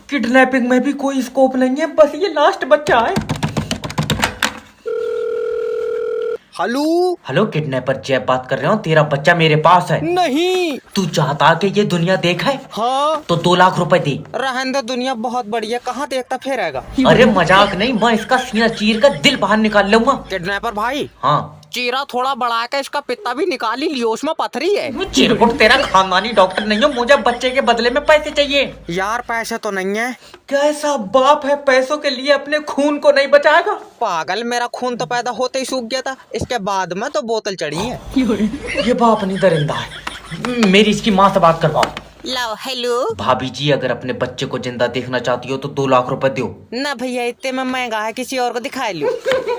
Kidnapping में भी कोई स्कोप नहीं है, बस ये लास्ट बच्चा है। हेलो हेलो किडनैपर जय बात कर रहा हूँ, तेरा बच्चा मेरे पास है। नहीं। तू चाहता कि ये दुनिया देखा है? हाँ तो 2 लाख रुपए दे। रहने दो, दुनिया बहुत बड़ी है, कहाँ देखता फिरेगा। अरे मजाक नहीं, मैं इसका सीना चीर कर दिल बाहर निकाल लूंगा। किडनैपर भाई हाँ चीरा थोड़ा बढ़ा के इसका पित्ता भी निकाल ही लियो, उसमें पथरी है। चिरकुट तेरा खानदानी डॉक्टर नहीं हो, मुझे बच्चे के बदले में पैसे चाहिए। यार पैसे तो नहीं है। कैसा बाप है पैसों के लिए अपने खून को नहीं बचाएगा? पागल, मेरा खून तो पैदा होते ही सूख गया था, इसके बाद में तो बोतल चढ़ी है। ये बाप नहीं दरिंदा है। मेरी इसकी माँ से बात करवाओ। लो हेलो भाभी जी, अगर अपने बच्चे को जिंदा देखना चाहती हो तो 2 लाख रुपए दो। ना भैया, इतने में महंगा है, किसी और को दिखा लो।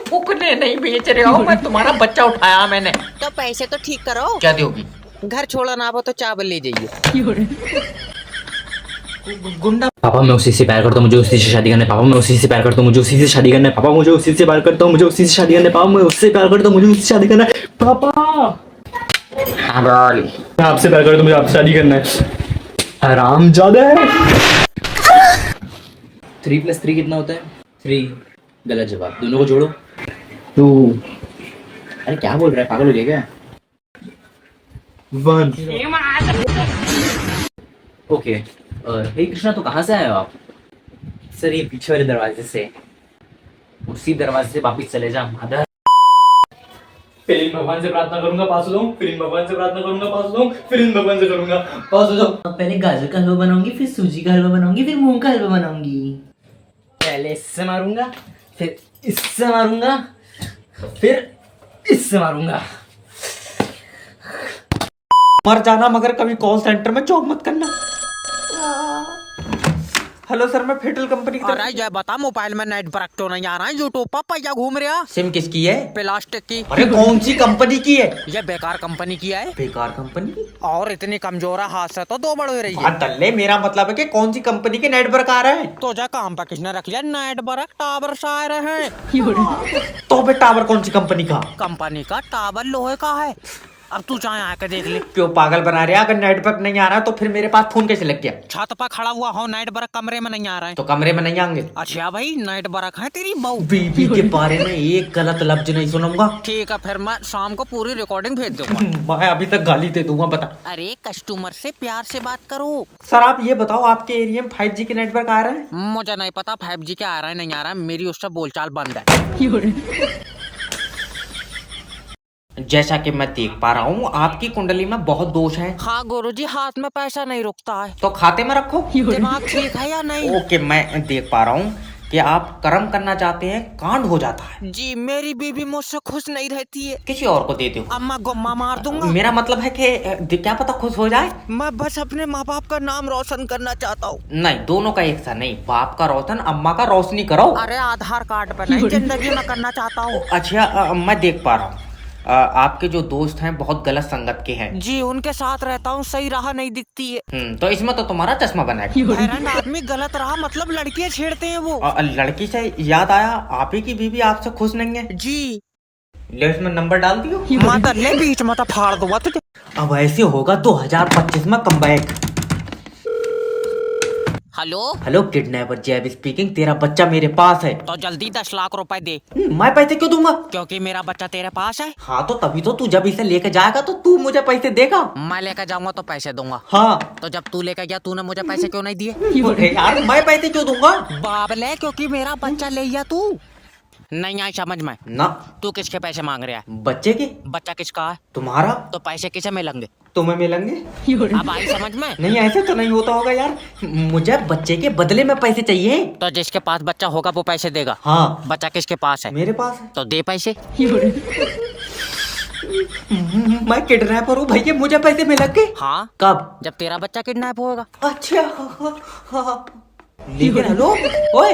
फुकने नहीं बेच रहे हो, मैं तुम्हारा बच्चा उठाया मैंने। तो पैसे तो ठीक करो। क्या दोगी? घर छोड़ा ना हो तो चावल ले जाइए। गुंडा। पापा मैं उसी से प्यार करता हूँ, मुझे उसी से शादी करना है। पापा मैं उसी से प्यार करता हूँ, मुझे उसी से शादी करना है। पापा मुझे उसी से प्यार करता हूँ, मुझे उसी से शादी करना है। पापा मैं उससे प्यार करता हूँ, मुझे उससे शादी करना है। पापा मैं आपसे प्यार करता हूँ, मुझे आपसे शादी करना है। आराम ज्यादा है। 3 + 3 कितना होता है? 3। गलत जवाब, दोनों को जोड़ो। 2। अरे क्या बोल रहा है, पागल हो गया क्या? 1। ओके। हे कृष्णा, तो कहाँ से आए हो आप? सर ये पीछे वाले दरवाजे से। उसी दरवाजे से वापिस चले जा माधर। फिर इन भगवान से प्रार्थना करूंगा पास हो जाऊं, फिर इन भगवान से प्रार्थना करूंगा पास हो जाऊं, फिर इन भगवान से करूंगा पास हो जाऊं। पहले गाजर का हलवा बनाऊंगी, फिर सूजी का हलवा बनाऊंगी, फिर मूंग का हलवा बनाऊंगी। पहले इससे मारूंगा, फिर इससे मारूंगा, फिर इससे मारूंगा। मर जाना मगर कभी कॉल सेंटर में जॉब मत करना। हेलो सर, मैं फेटल कंपनी की तरफ। अरे ये बता, मोबाइल में नेट पर क्यों नहीं आ रहा है? यूट्यूब पर पैया घूम रहा। सिम किसकी है? प्लास्टिक की। अरे कौन सी कंपनी की है? ये बेकार कंपनी की है। बेकार कंपनी? और इतनी कमजोर है, हाथ से तो 2 बड़ हो रही है। तल्ले, मेरा मतलब है कि कौन सी कंपनी के नेटवर्क आ रहे हैं? तो जा काम पर किसने रख लिया? नेट बरक टावर से आ रहे हैं। तो बे टावर कौन सी कंपनी का? कंपनी का टावर लोहे का है। अब तू चाहे आके देख ले। क्यों पागल बना रहे? अगर नेटवर्क नहीं आ रहा तो फिर मेरे पास फोन कैसे लग गया? छत पर खड़ा हुआ हो, नेट बरक कमरे में नहीं आ रहा है। तो कमरे में नहीं आएंगे? अच्छा भाई, नेट बरक है तेरी बहू। बीबी के बारे में एक गलत लफ्ज नहीं सुनूंगा। ठीक है, फिर मैं शाम को पूरी रिकॉर्डिंग भेज दूंगा। मैं अभी तक गाली दे दूंगा। बता। अरे कस्टमर से प्यार से बात करो। सर आप ये बताओ, आपके एरिया में 5G के नेटवर्क आ रहा है? मुझे नहीं पता 5G क्या आ रहा है नहीं आ रहा है, मेरी उससे बोलचाल बंद है। जैसा कि मैं देख पा रहा हूँ आपकी कुंडली में बहुत दोष है। हाँ गुरुजी, हाथ में पैसा नहीं रुकता है। तो खाते में रखो। दिमाग ठीक है या नहीं? ओके, मैं देख पा रहा हूँ कि आप कर्म करना चाहते हैं, कांड हो जाता है। जी, मेरी बीवी मुझसे खुश नहीं रहती है। किसी और को दे दो। अम्मा गुम्मा मार दूंगा। मेरा मतलब है कि क्या पता खुश हो जाए। मैं बस अपने माँ बाप का नाम रोशन करना चाहता हूँ। नहीं, दोनों का एक सा नहीं, बाप का रोशन अम्मा का रोशनी करो। अरे आधार कार्ड पर नहीं, जिंदगी में करना चाहता हूँ। अच्छा, मैं देख पा रहा हूँ आपके जो दोस्त हैं बहुत गलत संगत के हैं। जी, उनके साथ रहता हूँ, सही राह नहीं दिखती है। तो इसमें तो तुम्हारा चश्मा बनाएगा। हैरान आदमी गलत राह मतलब लड़कियाँ छेड़ते हैं वो। लड़की से याद आया, आप ही की बीवी आपसे खुश नहीं है। जी, ले इसमें नंबर डाल दियो। माता ले बीच में तो फाड़ दूंगा तुझे। अब ऐसे होगा 2025 में कमबैक। हेलो हेलो किडनैपर जैब स्पीकिंग, तेरा बच्चा मेरे पास है। तो जल्दी 10 लाख रुपए दे। मैं पैसे क्यों दूंगा? क्योंकि मेरा बच्चा तेरे पास है। हाँ तो तभी तो, तू जब इसे लेके जाएगा तो तू मुझे पैसे देगा। मैं लेकर जाऊंगा तो पैसे दूंगा। हाँ तो जब तू लेकर गया, तूने मुझे पैसे क्यों नहीं दिए? अरे यार, मैं पैसे क्यों दूंगा? बाबले, क्योंकि मेरा बच्चा ले गया तू। नहीं आई समझ में ना। तू किसके पैसे मांग रहा है? बच्चे के। बच्चा किसका है? तुम्हारा। तो पैसे किसे मिलेंगे? तुम्हें मिलेंगे। अब आई समझ में? नहीं, ऐसे तो नहीं होता होगा यार, मुझे बच्चे के बदले में पैसे चाहिए। तो जिसके पास बच्चा होगा वो पैसे देगा। हाँ। बच्चा किसके पास है? मेरे पास है। तो दे पैसे। मैं किडनैपर हूँ भैया, मुझे पैसे मिलेंगे। हाँ, कब? जब तेरा बच्चा किडनैप होगा। अच्छा। हाँ। लेकिन हेलो, ओए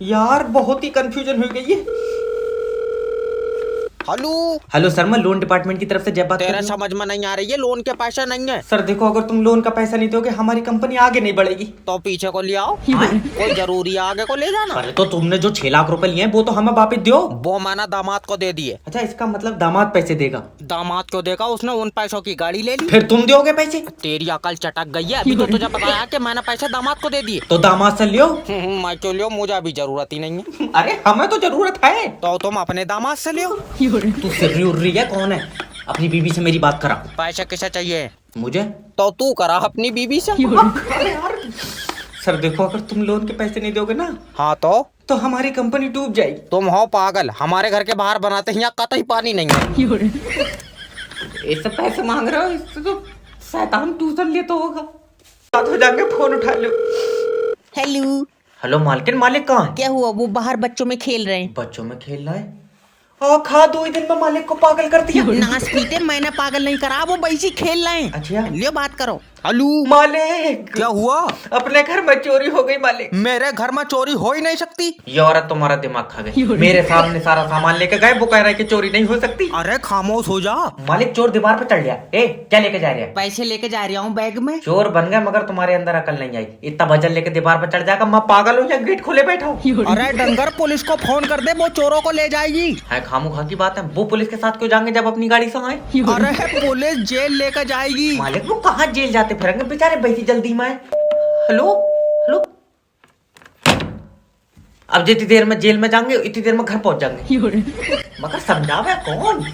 यार, बहुत ही कंफ्यूजन हो गई है। हेलो। हेलो सर, मैं लोन डिपार्टमेंट की तरफ से जय बात कर तेरा रहा हूँ। समझ में नहीं आ रही है, लोन के पैसा नहीं है सर देखो, अगर तुम लोन का पैसा नहीं दोगे हमारी कंपनी आगे नहीं बढ़ेगी। तो पीछे को ले आओ। कोई जरूरी है आगे को ले जाना? अरे तो तुमने जो 6 लाख रुपए लिए हैं वो तो हमें वापस दो। वो मैंने दामाद को दे दिए। अच्छा, इसका मतलब दामाद पैसे देगा? दामाद को देखा, उसने उन पैसों की गाड़ी ले ली। फिर तुम दोगे पैसे? तेरी अकल चटक गई है, अभी तो तुझे बताया कि मैंने पैसे दामाद को दे दिए। तो दामाद से लियो। मैं क्यों लियो, मुझे अभी जरूरत ही नहीं है। अरे हमें तो जरूरत है। तो तुम अपने दामाद से लियो। तू सिर्री उर्री है, कौन है? अपनी बीवी से मेरी बात करा। पैसे किसे चाहिए? मुझे। तो तू करा अपनी बीवी से। अरे यार, सर देखो, अगर तुम लोन के पैसे नहीं दोगे ना हाँ तो हमारी कंपनी डूब जाएगी। तुम हो पागल, हमारे घर के बाहर बनाते हैं, यहाँ कतई पानी नहीं है। इससे पैसे मांग रहे हो, इससे तो शैतान ट्यूशन ले तो होगा। साथ हो जाके फोन उठा लो। हेलो। हेलो मालकिन, मालिक कहाँ है? क्या हुआ? वो बाहर बच्चों में खेल रहे हैं। बच्चों में खेल रहा है। खा 2 ही दिन में मालिक को पागल कर दिया। नाच पीते, मैंने पागल नहीं करा, वो वैसे खेल रहे हैं। अच्छा, लियो बात करो। हेलो मालिक। क्या हुआ? अपने घर में चोरी हो गई मालिक। मेरे घर में चोरी हो ही नहीं सकती। ये औरत तुम्हारा दिमाग खा गई। मेरे सामने सारा सामान लेके गए, वो कह रहा है कि चोरी नहीं हो सकती। अरे खामोश हो जा। मालिक, चोर दीवार पे चढ़ गया। ए, क्या लेके जा रहे हैं? पैसे लेके जा रहा हूँ बैग में। चोर बन गए, मगर तुम्हारे अंदर अकल नहीं आई। इतना वजन लेके दीवार पे चढ़ जाएगा, मैं पागल हूँ या गेट खोले बैठा हूँ? अरे डंगर, पुलिस को फोन कर दे, वो चोरों को ले जाएगी। है खामोखा की बात है। वो पुलिस के साथ क्यों जाएंगे जब अपनी गाड़ी से आए? अरे पुलिस जेल लेकर जाएगी। मालिक, वो कहाँ जेल जाते फिरेंगे बेचारे, बैठी जल्दी में। हेलो हेलो, अब जितनी देर में जेल में जाएंगे इतनी देर में घर पहुंच जाएंगे। मगर समझावे कौन?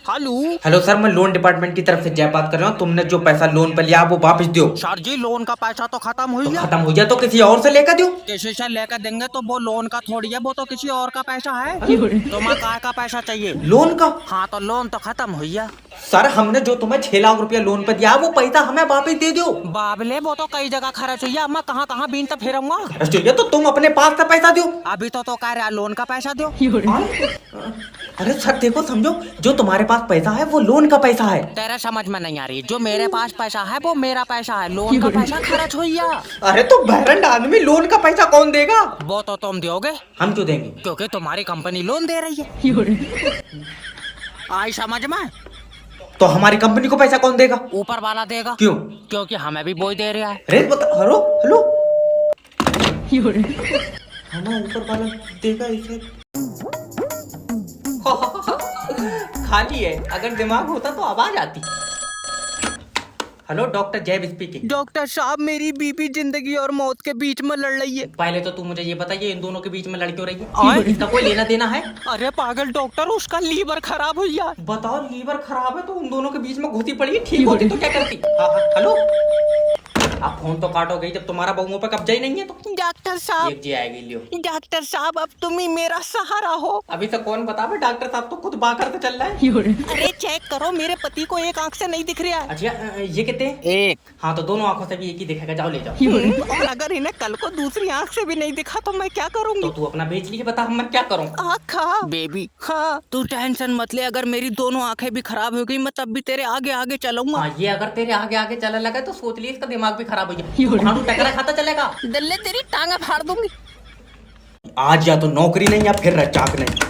हेलो। हेलो सर, मैं लोन डिपार्टमेंट की तरफ से जय बात कर रहा हूँ। तुमने जो पैसा लोन पे लिया वो वापस दो। सर जी, लोन का पैसा तो खत्म हो तो गया। खत्म हो गया तो किसी और से लेकर दो। किसी से लेकर देंगे तो वो लोन का थोड़ी है, वो तो किसी और का पैसा है। तुम्हें काय का पैसा चाहिए? लोन का? हाँ तो लोन तो खत्म हो गया। सर, हमने जो तुम्हें 6 लाख रुपया लोन पे दिया वो पैसा हमें वापस दे दो। बाबले, वो तो कई जगह खर्च हुई है, मैं कहाँ कहाँ बीनता फिरूंगा। ऑस्ट्रेलिया तो तुम अपने पास से पैसा दो। अभी तो कह रहा लोन का पैसा दो। अरे सर देखो, समझो, जो तुम्हारे पास पैसा है वो लोन का पैसा है। तेरा समझ में नहीं आ रही, जो मेरे पास पैसा है वो मेरा पैसा है, लोन का पैसा खर्च हुई है। अरे तो बहरंड आदमी, लोन का पैसा कौन देगा? वो तो तुम दोगे। हम क्यों देंगे? क्योंकि तुम्हारी कंपनी लोन दे रही है। आई समझ में? तो हमारी कंपनी को पैसा कौन देगा? ऊपर वाला देगा। क्यों? क्योंकि हमें भी बोझ दे रहा है। अरे बता, हेलो हेलो, हमें ऊपर वाला देगा इसे। खाली है, अगर दिमाग होता तो आवाज आती। हेलो, डॉक्टर जैब स्पीकिंग। डॉक्टर साहब, मेरी बीबी जिंदगी और मौत के बीच में लड़ रही है। पहले तो तू मुझे ये बताइए, इन दोनों के बीच में लड़ क्यों रही है? इसका कोई लेना देना है? अरे पागल डॉक्टर, उसका लीवर खराब हो गया। बताओ, लीवर खराब है तो उन दोनों के बीच में घुसी पड़ी है, ठीक होती तो क्या करती? हेलो, आप फोन तो काटोगे जब तुम्हारा बहुओं पे कब्जा ही नहीं है तो। डॉक्टर साहब, एक जी आएगी, लियो। डॉक्टर साहब, अब तुम ही मेरा सहारा हो। अभी तक कौन बतावे, डॉक्टर साहब तो खुद बाहर करते चल रहा है। अरे चेक करो, मेरे पति को एक आंख से नहीं दिख रहा है। अच्छा, ये कितने? एक। हाँ तो दोनों आंखों से भी एक ही दिखेगा, जाओ ले जाओ। और अगर इन्हें कल को दूसरी आंख से भी नहीं दिखा तो मैं क्या करूंगी? तो तू अपना बेच ली, बता हम मैं क्या करूँ? आँखा बेबी, हाँ तू टेंशन मत ले, अगर मेरी दोनों आंखें भी खराब हो गई मैं तब भी तेरे आगे आगे चलूंगा। हाँ, ये अगर तेरे आगे आगे चलने लगा तो सोच लिए इसका दिमाग भी खराब हो जाए। हाँ, तू टकरा खाता चलेगा। दल्ले तेरी टांगा फाड़ दूंगी। आज या तो नौकरी नहीं या फिर रजाक नहीं।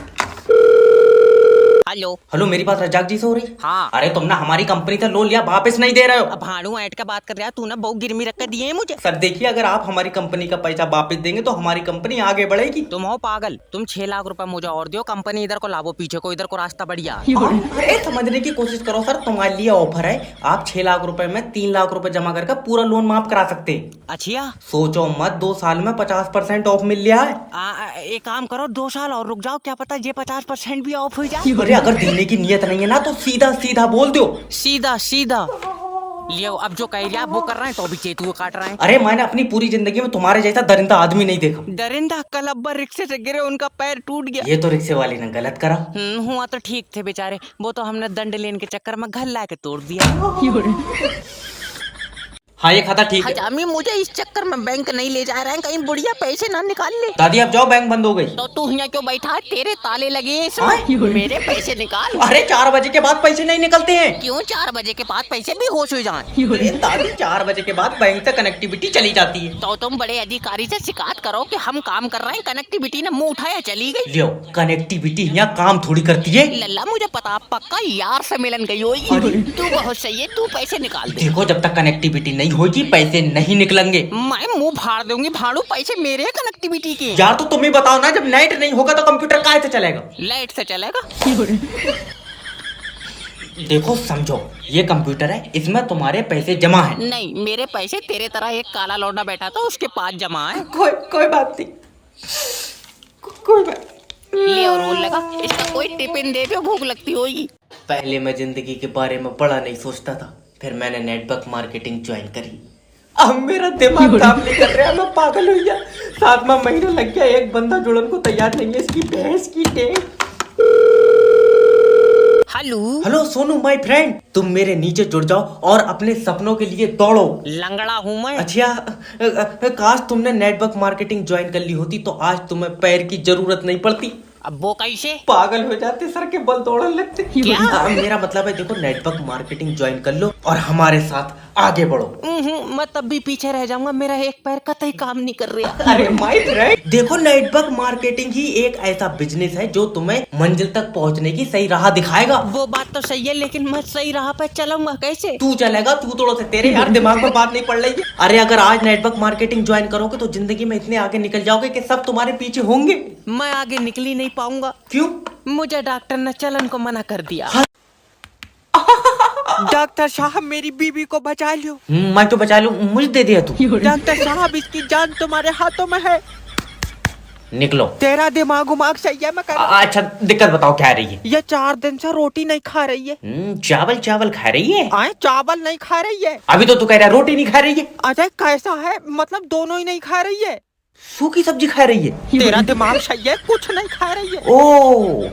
हेलो। हेलो, मेरी बात रजाक जी से हो रही? हाँ। अरे तुमने हमारी कंपनी से लोन लिया, वापस नहीं दे रहे हो। अब भाड़ू ऐट का बात कर रहा है, तू ना बहुत गिरमी रख के दिए है मुझे। सर देखिए, अगर आप हमारी कंपनी का पैसा वापस देंगे तो हमारी कंपनी आगे बढ़ेगी। तुम हो पागल, तुम 6 लाख रुपए मुझे और दो, कंपनी इधर को लावो, पीछे को इधर को रास्ता बढ़िया। अरे समझने की कोशिश करो सर, तुम्हारे लिए ऑफर है। आप 6 लाख रुपए में 3 लाख रुपए जमा करके पूरा लोन माफ करा सकते हैं। अच्छा, सोचो मत, 2 साल में 50% ऑफ मिल रहा है। एक काम करो, 2 साल और रुक जाओ, क्या पता ये 50% भी ऑफ हो जाए। अरे अगर देने की नियत नहीं है ना तो सीधा सीधा बोल दो। सीधा सीधा लियो, अब जो कह रहा है वो कर रहे हैं तो भी चेतु काट रहे हैं। अरे मैंने अपनी पूरी जिंदगी में तुम्हारे जैसा दरिंदा आदमी नहीं देखा। दरिंदा? कल अब्बा रिक्शे से गिरे, उनका पैर टूट गया। ये तो रिक्शे वाले ने गलत करा। हुआ तो ठीक थे बेचारे, वो तो हमने दंड लेने के चक्कर में घर ला के तोड़ दिया। हाँ ये खाता ठीक है। हजामी मुझे इस चक्कर में बैंक नहीं ले जा रहे हैं, कहीं बुढ़िया पैसे ना निकाल ले। दादी अब जाओ, बैंक बंद हो गई। तो तू यहाँ क्यों बैठा है? तेरे ताले लगे हैं इसमें, मेरे पैसे निकाल। अरे 4 बजे के बाद पैसे नहीं निकलते हैं। क्यों 4 बजे के बाद पैसे भी होश हो जाए? अरे दादी 4 बजे के बाद बैंक से कनेक्टिविटी चली जाती है। तो तुम बड़े अधिकारी से शिकायत करो कि हम काम कर रहे हैं, कनेक्टिविटी ने मुंह उठाया चली गई। लियो, कनेक्टिविटी यहाँ काम थोड़ी करती है। लल्ला मुझे पता, पक्का यार से मिलन गई होगी। तू बहुत सही है, तू पैसे निकाल दे। देखो जब तक कनेक्टिविटी नहीं होगी पैसे नहीं निकलेंगे। मैं मुंह फाड़ दूंगी भाड़ू, पैसे मेरे हैं कनेक्टिविटी के। यार तो तुम ही बताओ ना, जब नेट नहीं होगा तो कंप्यूटर काहे से चलेगा? लाइट से चलेगा। देखो समझो, ये कंप्यूटर है, इसमें तुम्हारे पैसे जमा है। नहीं, मेरे पैसे तेरे तरह एक काला लौंडा बैठा था उसके पास जमा है। कोई बात नहीं, कोई बात। ले और रोल लगा, इसका कोई टिफिन दे दो, भूख लगती होगी। पहले मैं जिंदगी के बारे में बड़ा नहीं सोचता था, फिर मैंने नेटवर्क मार्केटिंग ज्वाइन करी। अब मेरा दिमाग काम नहीं कर रहा, मैं पागल हो गया। 7वां महीना लग गया, एक बंदा जुड़न को तैयार नहीं है। इसकी भैंस की टेक। हेलो सोनू माय फ्रेंड, तुम मेरे नीचे जुड़ जाओ और अपने सपनों के लिए दौड़ो। लंगड़ा हूँ मैं। अच्छा, काश तुमने नेटवर्क मार्केटिंग ज्वाइन कर ली होती तो आज तुम्हें पैर की जरूरत नहीं पड़ती। अब वो कैसे? पागल हो जाते, सर के बल दौड़ने लगते। क्या? मेरा मतलब है देखो, नेटवर्क मार्केटिंग ज्वाइन कर लो और हमारे साथ आगे बढ़ो। मैं तब भी पीछे रह जाऊंगा, मेरा एक पैर कतई काम नहीं कर रहा। अरे माय फ्रेंड, देखो नेटवर्क मार्केटिंग ही एक ऐसा बिजनेस है जो तुम्हें मंजिल तक पहुंचने की सही राह दिखाएगा। वो बात तो सही है, लेकिन मैं सही राह पे चलूंगा कैसे? तू चलेगा, तू तोड़ो से तेरे यार दिमाग में बात नहीं पड़ रही है। अरे अगर आज नेटवर्क मार्केटिंग ज्वाइन करोगे तो जिंदगी में इतने आगे निकल जाओगे कि सब तुम्हारे पीछे होंगे। मैं आगे निकल ही नहीं पाऊंगा। क्यों? मुझे डॉक्टर ने चलन को मना कर दिया। डॉक्टर साहब मेरी बीवी को बचा लो। मैं तो बचा लूं, मुझे दे दिया तू। डॉक्टर साहब इसकी जान तुम्हारे हाथों में है। निकलो। तेरा दिमाग उमाग सही है, मैं अच्छा दिक्कत बताओ क्या रही है? ये 4 दिन से रोटी नहीं खा रही है। चावल खा रही है? आए चावल नहीं खा रही है। अभी तो तू कह रहा है रोटी नहीं खा रही है। अजय कैसा है, मतलब दोनों ही नहीं खा रही है। सूखी सब्जी खा रही है? तेरा दिमाग सही है, कुछ नहीं खा रही है। ओ,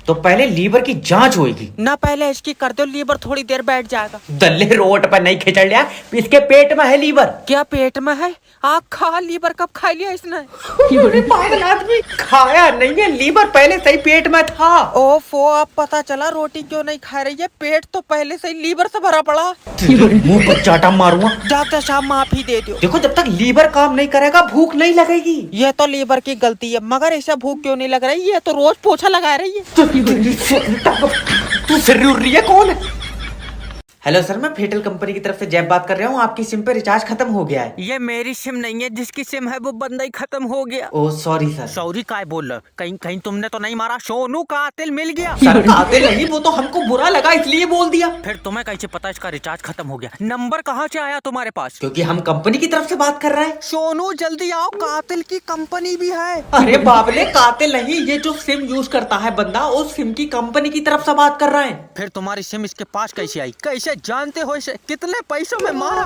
तो पहले लीवर की जांच होगी ना, पहले इसकी कर दो, लीवर थोड़ी देर बैठ जाएगा। दल्ले रोड पर नहीं खिंचड़ लिया, इसके पेट में है लीवर। क्या पेट में है? आप खा, लीवर कब खा लिया इसने? पागल आदमी, खाया नहीं है, लीवर पहले से ही पेट में था। ओफो, अब पता चला रोटी क्यों नहीं खा रही है, पेट तो पहले से ही लीवर से भरा पड़ा। मुंह पर चाटा मारूंगा। डॉक्टर साहब माफी दे दो। देखो जब तक लीवर काम नहीं करेगा भूख नहीं लगेगी। ये तो लीवर की गलती है, मगर इसे भूख क्यों नहीं लग रही? ये तो रोज पोछा लगा रही है। तू फिर रही है, कौन है? हेलो सर, मैं फेटल कंपनी की तरफ से जैब बात कर रहा हूँ। आपकी सिम पे रिचार्ज खत्म हो गया है। ये मेरी सिम नहीं है, जिसकी सिम है वो बंदा ही खत्म हो गया। Oh sorry sir. सॉरी काय बोल रहा? कहीं तुमने तो नहीं मारा? सोनू कातिल मिल गया। सर कातिल नहीं, वो तो हमको बुरा लगा इसलिए बोल दिया। फिर तुम्हें कैसे पता इसका रिचार्ज खत्म हो गया? नंबर कहाँ से आया तुम्हारे पास? क्योंकि हम कंपनी की तरफ से बात कर रहे हैं। सोनू जल्दी आओ, कातिल की कंपनी भी है। अरे बाबले, कातिल नहीं, ये जो सिम यूज करता है बंदा, उस सिम की कंपनी की तरफ से बात कर रहे हैं। फिर तुम्हारी सिम इसके पास कैसे आई? कैसे जानते हो इसे? कितने पैसों में मारा?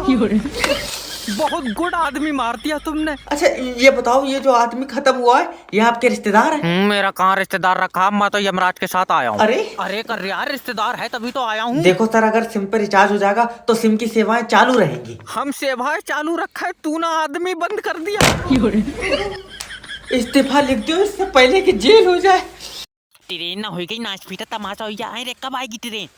बहुत गुड आदमी मार दिया तुमने। अच्छा ये बताओ, ये जो आदमी खत्म हुआ है ये आपके रिश्तेदार हैं? मेरा कहाँ रिश्तेदार रखा, मैं तो यमराज के साथ आया हूँ। अरे कर यार, रिश्तेदार है तभी तो आया हूँ। देखो सर, अगर सिम पर रिचार्ज हो जाएगा तो सिम की सेवाएं चालू रहेंगी। हम सेवाएं चालू रखा है, तू ना आदमी बंद कर दिया। इस्तीफा लिख दो इससे पहले कि जेल हो जाए। ट्रेन ना हो गई, नाच पीटा तमाशा हो जाए रे। कब आएगी ट्रेन?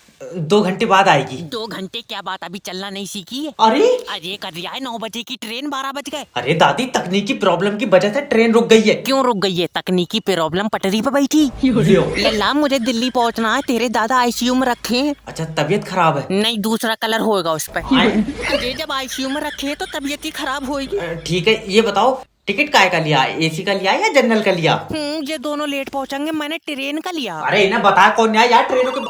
2 घंटे बाद आएगी। 2 घंटे क्या बात, अभी चलना नहीं सीखी है? अरे कर दिया है 9 बजे की ट्रेन, 12 बज गए। अरे दादी, तकनीकी प्रॉब्लम की वजह से ट्रेन रुक गई है। क्यों रुक गई है? तकनीकी प्रॉब्लम, पटरी पे बैठी। लल्ला मुझे दिल्ली पहुंचना है, तेरे दादा आईसीयू में रखे हैं। अच्छा तबीयत खराब है? नहीं, दूसरा कलर होएगा उस पे। अरे जब आईसीयू में रखे हैं तो तबीयत ही खराब होगी। ठीक है, ये बताओ टिकट काय का लिया? एसी का लिया या जनरल का लिया? ये दोनों लेट पहुंचेंगे, मैंने ट्रेन का लिया। अरे इन्हें बता कौन है यार ट्रेनों के।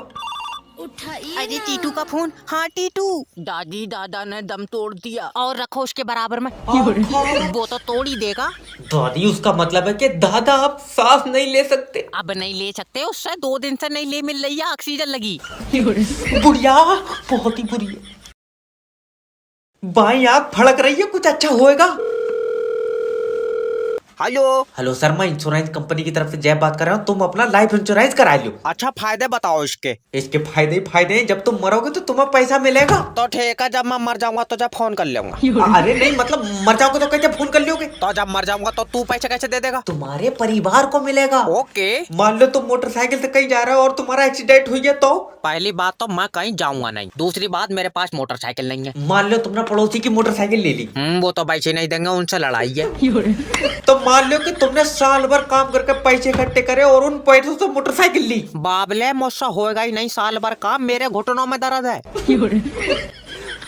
अरे टीटू का फोन। हाँ टीटू, दादी दादा ने दम तोड़ दिया। और रखो उसके बराबर में। वो तो तोड़ ही देगा। दादी उसका मतलब है कि दादा आप सांस नहीं ले सकते? अब नहीं ले सकते, उससे 2 दिन से नहीं ले मिल रही है, ऑक्सीजन लगी। बुढ़िया बहुत ही बुरी है। बाईं आंख फड़क रही है, कुछ अच्छा होएगा? हेलो। हेलो सर, मैं इंश्योरेंस कंपनी की तरफ से जय बात कर रहा हूँ। तुम अपना लाइफ इंश्योरेंस करा लो। अच्छा फायदे बताओ इसके। इसके फायदे ही फायदे हैं। जब तुम मरोगे तो तुम्हें पैसा मिलेगा। तो ठीक है, जब मैं मर जाऊंगा तो जब फोन कर लूंगा। अरे नहीं, मतलब मर जाओगे तो कैसे फोन कर लोगे? तो जब मर जाऊंगा तो तू पैसे कैसे दे देगा? तुम्हारे परिवार को मिलेगा। ओके। मान लो तुम मोटरसाइकिल से कहीं जा रहे हो और तुम्हारा एक्सीडेंट हुई है तो? पहली बात तो मैं कहीं जाऊंगा नहीं, दूसरी बात मेरे पास मोटरसाइकिल नहीं है। मान लो तुमने पड़ोसी की मोटरसाइकिल ले ली। वो तो पैसे नहीं देंगे, उनसे लड़ाई है। तो मान लो कि तुमने साल भर काम करके पैसे इकट्ठे करे और उन पैसों से मोटरसाइकिल ली। बाबले मुझसे होएगा ही नहीं साल भर काम, मेरे घुटनों में दर्द है।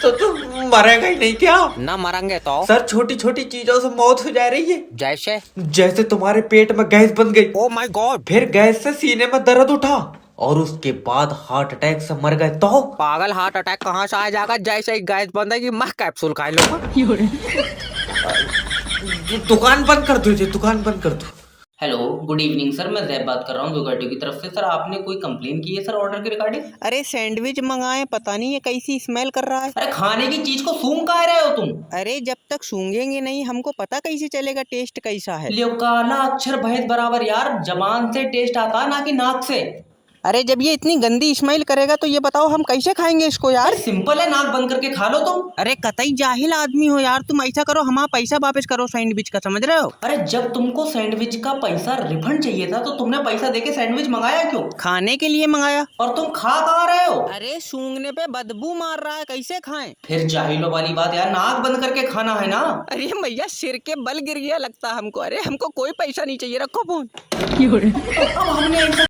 तो तुम मरेगा ही नहीं क्या? न मरेंगे तो? सर, छोटी छोटी चीजों से मौत हो जा रही है। जैसे? जैसे तुम्हारे पेट में गैस बन गई, ओ माय गॉड। फिर गैस से सीने में दर्द उठा और उसके बाद हार्ट अटैक से मर गए तो? पागल, हार्ट अटैक कहाँ से आ जाएगा? जैसे ही गैस बंद है कि मैं कैप्सूल खा लूंगा। दुकान बंद कर दो, ये दुकान बंद कर दो। Hello, good evening sir. मैं जैब बात कर रहा हूँ जोगैटो की तरफ से। सर, आपने कोई कंप्लेन की है सर ऑर्डर के रिगार्डिंग? अरे सैंडविच मंगाए, पता नहीं ये कैसी स्मेल कर रहा है। अरे खाने की चीज को सूंघ कहाँ रहे हो तुम? अरे जब तक सूंघेंगे नहीं हमको पता कैसे चलेगा टेस्ट कैसा है? लियो काला अक्षर भैंस बराबर यार, जबान से टेस्ट आता है ना कि नाक से। अरे जब ये इतनी गंदी स्मेल करेगा तो ये बताओ हम कैसे खाएंगे इसको यार? अरे सिंपल है, नाक बंद करके खा लो तुम। अरे कतई जाहिल आदमी हो यार तुम। ऐसा करो, हमारा पैसा वापस करो सैंडविच का, समझ रहे हो? अरे जब तुमको सैंडविच का पैसा रिफंड चाहिए था तो तुमने पैसा देके सैंडविच मंगाया क्यों? खाने के लिए मंगाया। और तुम खा कहाँ रहे हो? अरे सूंघने पे बदबू मार रहा है, कैसे खाएं? फिर जाहिलों वाली बात यार, नाक बंद करके खाना है ना। अरे भैया सिर के बल गिर गया लगता हमको। अरे हमको कोई पैसा नहीं चाहिए, रखो फोन। अब हमने